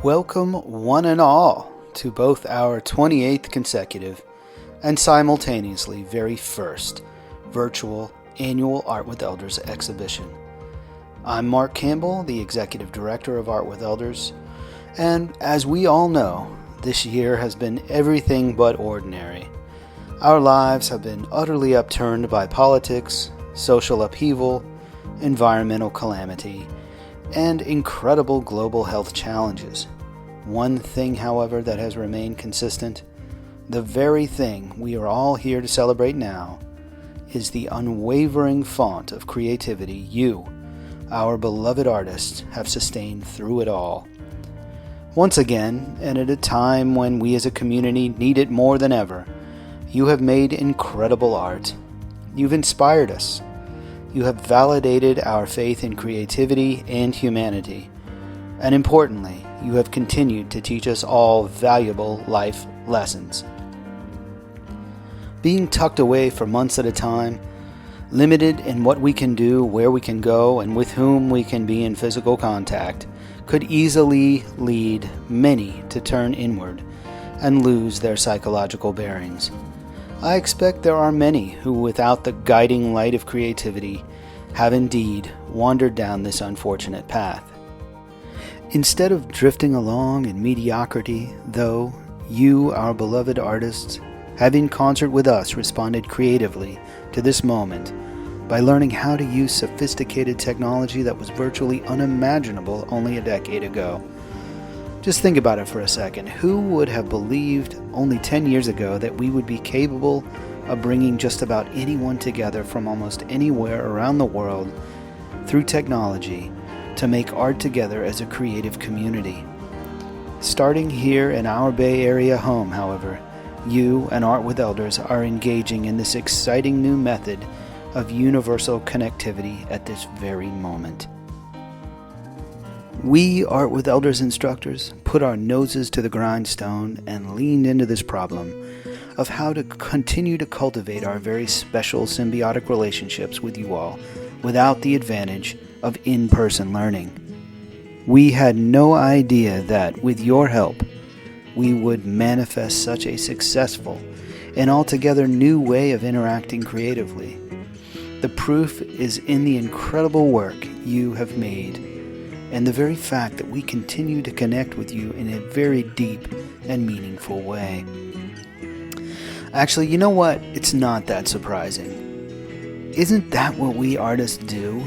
Welcome, one and all, to both our 28th consecutive and simultaneously very first virtual annual Art with Elders exhibition. I'm Mark Campbell, the Executive Director of Art with Elders, and as we all know, this year has been everything but ordinary. Our lives have been utterly upturned by politics, social upheaval, environmental calamity, and incredible global health challenges. One thing, however, that has remained consistent, the very thing we are all here to celebrate now, is the unwavering font of creativity you, our beloved artists, have sustained through it all. Once again, and at a time when we as a community need it more than ever, you have made incredible art. You've inspired us. You have validated our faith in creativity and humanity. And importantly, you have continued to teach us all valuable life lessons. Being tucked away for months at a time, limited in what we can do, where we can go, and with whom we can be in physical contact, could easily lead many to turn inward and lose their psychological bearings. I expect there are many who, without the guiding light of creativity, have indeed wandered down this unfortunate path. Instead of drifting along in mediocrity, though, you, our beloved artists, have in concert with us responded creatively to this moment by learning how to use sophisticated technology that was virtually unimaginable only a decade ago. Just think about it for a second. Who would have believed only 10 years ago that we would be capable of bringing just about anyone together from almost anywhere around the world through technology to make art together as a creative community? Starting here in our Bay Area home, however, you and Art with Elders are engaging in this exciting new method of universal connectivity at this very moment. We, Art with Elders instructors, put our noses to the grindstone and leaned into this problem of how to continue to cultivate our very special symbiotic relationships with you all without the advantage of in-person learning. We had no idea that, with your help, we would manifest such a successful and altogether new way of interacting creatively. The proof is in the incredible work you have made and the very fact that we continue to connect with you in a very deep and meaningful way. Actually, you know what? It's not that surprising. Isn't that what we artists do?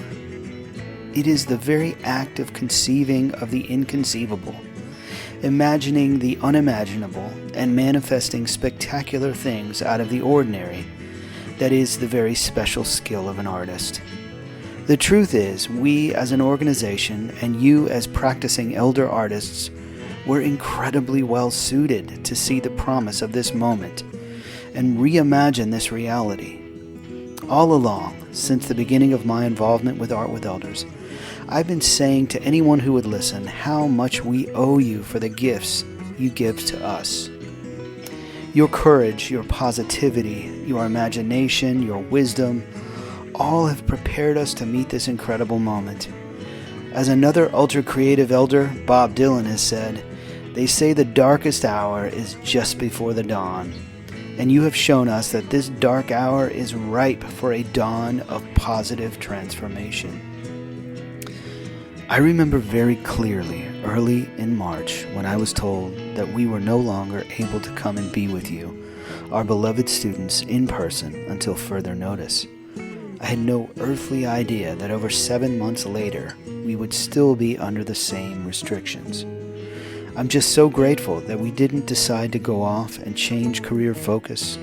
It is the very act of conceiving of the inconceivable, imagining the unimaginable, and manifesting spectacular things out of the ordinary that is the very special skill of an artist. The truth is, we as an organization and you as practicing elder artists were incredibly well suited to see the promise of this moment and reimagine this reality. All along, since the beginning of my involvement with Art with Elders, I've been saying to anyone who would listen how much we owe you for the gifts you give to us. Your courage, your positivity, your imagination, your wisdom, all have prepared us to meet this incredible moment. As another ultra-creative elder, Bob Dylan, has said, they say the darkest hour is just before the dawn. And you have shown us that this dark hour is ripe for a dawn of positive transformation. I remember very clearly early in March when I was told that we were no longer able to come and be with you, our beloved students, in person until further notice. I had no earthly idea that over 7 months later, we would still be under the same restrictions. I'm just so grateful that we didn't decide to go off and change career focus,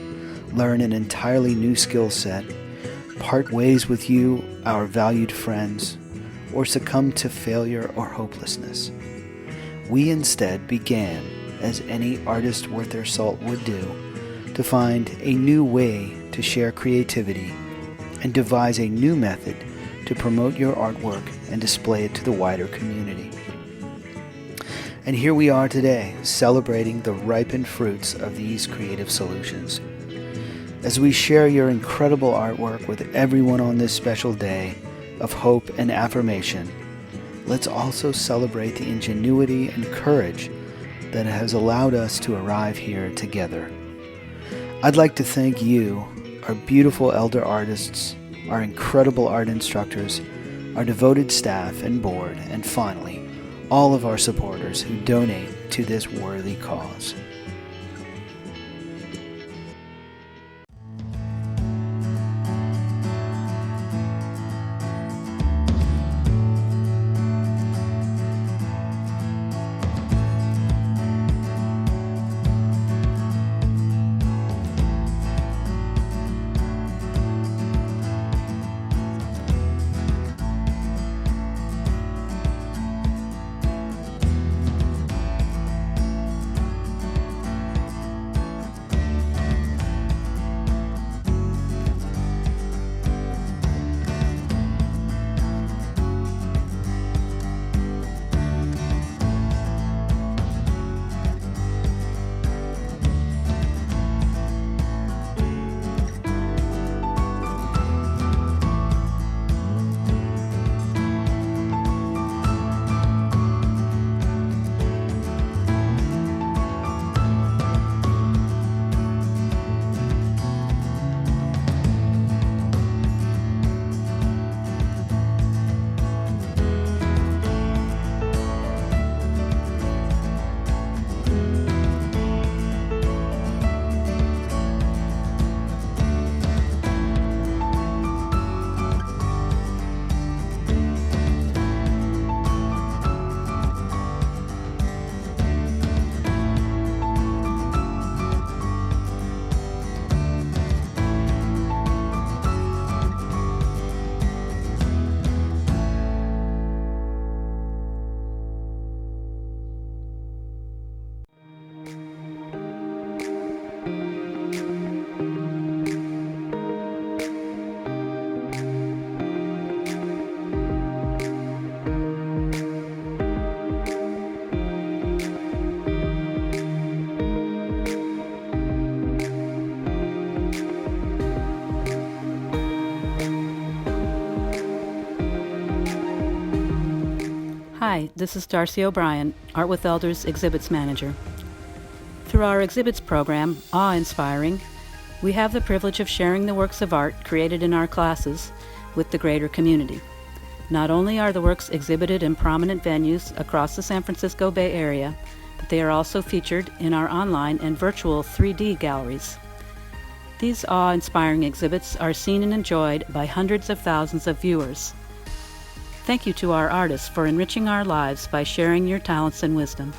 learn an entirely new skill set, part ways with you, our valued friends, or succumb to failure or hopelessness. We instead began, as any artist worth their salt would do, to find a new way to share creativity and devise a new method to promote your artwork and display it to the wider community. And here we are today, celebrating the ripened fruits of these creative solutions. As we share your incredible artwork with everyone on this special day of hope and affirmation, let's also celebrate the ingenuity and courage that has allowed us to arrive here together. I'd like to thank you, our beautiful elder artists, our incredible art instructors, our devoted staff and board, and finally, all of our supporters who donate to this worthy cause. Hi, this is Darcy O'Brien, Art with Elders Exhibits Manager. Through our exhibits program, Awe-Inspiring, we have the privilege of sharing the works of art created in our classes with the greater community. Not only are the works exhibited in prominent venues across the San Francisco Bay Area, but they are also featured in our online and virtual 3D galleries. These awe-inspiring exhibits are seen and enjoyed by hundreds of thousands of viewers. Thank you to our artists for enriching our lives by sharing your talents and wisdom.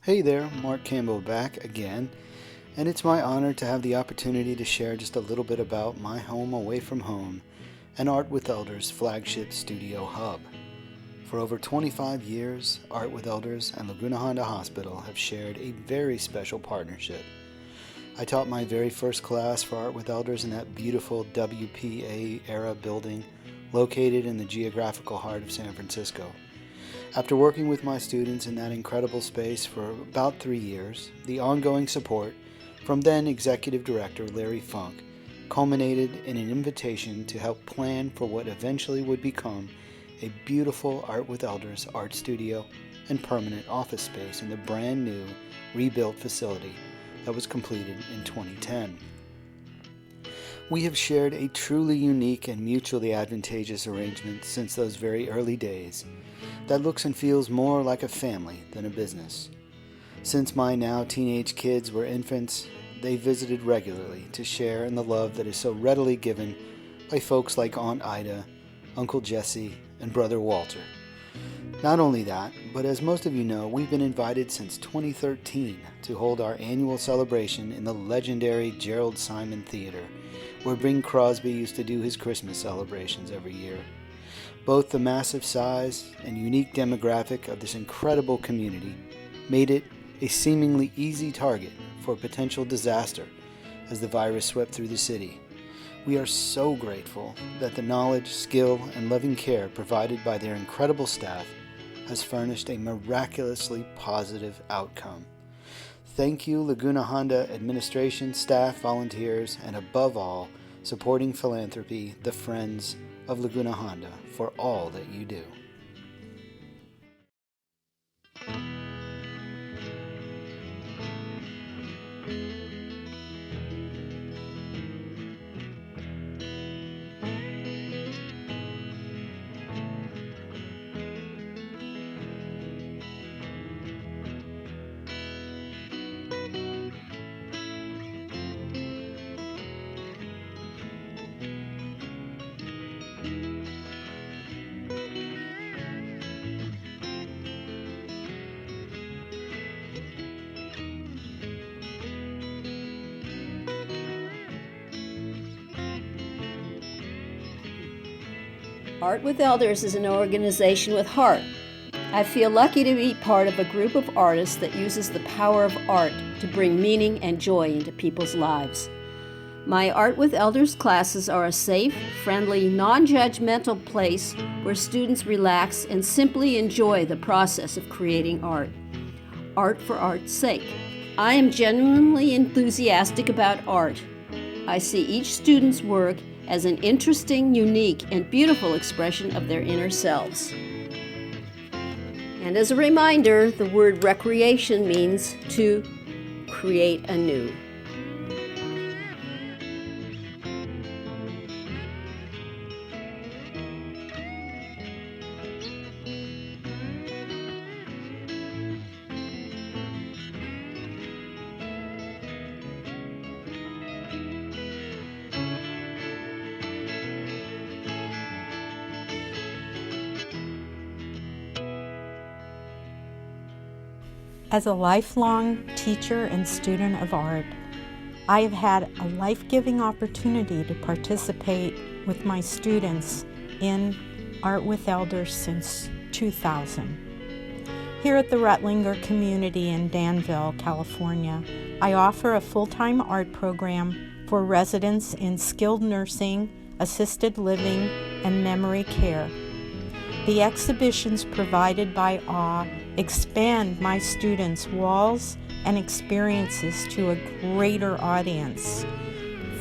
Hey there, Mark Campbell back again, and it's my honor to have the opportunity to share just a little bit about my home away from home and Art with Elders flagship studio hub. For over 25 years, Art with Elders and Laguna Honda Hospital have shared a very special partnership. I taught my very first class for Art with Elders in that beautiful WPA era building located in the geographical heart of San Francisco. After working with my students in that incredible space for about 3 years, the ongoing support from then Executive Director Larry Funk culminated in an invitation to help plan for what eventually would become a beautiful Art with Elders art studio and permanent office space in the brand new rebuilt facility that was completed in 2010. We have shared a truly unique and mutually advantageous arrangement since those very early days that looks and feels more like a family than a business. Since my now teenage kids were infants, they visited regularly to share in the love that is so readily given by folks like Aunt Ida, Uncle Jesse, and Brother Walter. Not only that, but as most of you know, we've been invited since 2013 to hold our annual celebration in the legendary Gerald Simon Theater where Bing Crosby used to do his Christmas celebrations every year. Both the massive size and unique demographic of this incredible community made it a seemingly easy target for potential disaster as the virus swept through the city. We are so grateful that the knowledge, skill, and loving care provided by their incredible staff has furnished a miraculously positive outcome. Thank you, Laguna Honda administration, staff, volunteers, and above all, supporting philanthropy, the Friends of Laguna Honda, for all that you do. Art with Elders is an organization with heart. I feel lucky to be part of a group of artists that uses the power of art to bring meaning and joy into people's lives. My Art with Elders classes are a safe, friendly, non-judgmental place where students relax and simply enjoy the process of creating art. Art for art's sake. I am genuinely enthusiastic about art. I see each student's work as an interesting, unique, and beautiful expression of their inner selves. And as a reminder, the word recreation means to create anew. As a lifelong teacher and student of art, I have had a life-giving opportunity to participate with my students in Art with Elders since 2000. Here at the Rutlinger community in Danville, California, I offer a full-time art program for residents in skilled nursing, assisted living, and memory care. The exhibitions provided by AWE expand my students' walls and experiences to a greater audience.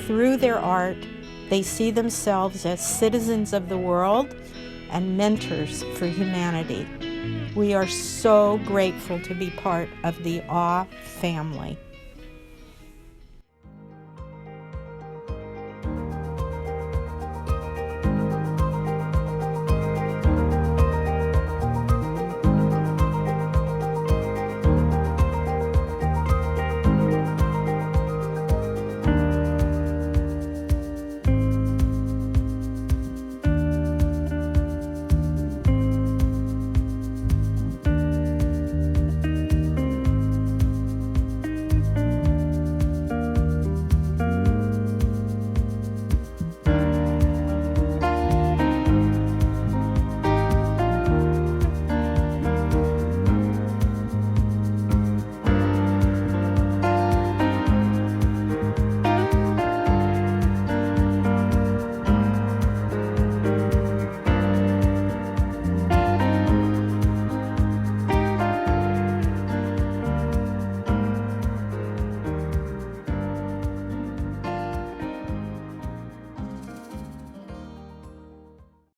Through their art, they see themselves as citizens of the world and mentors for humanity. We are so grateful to be part of the AWE family.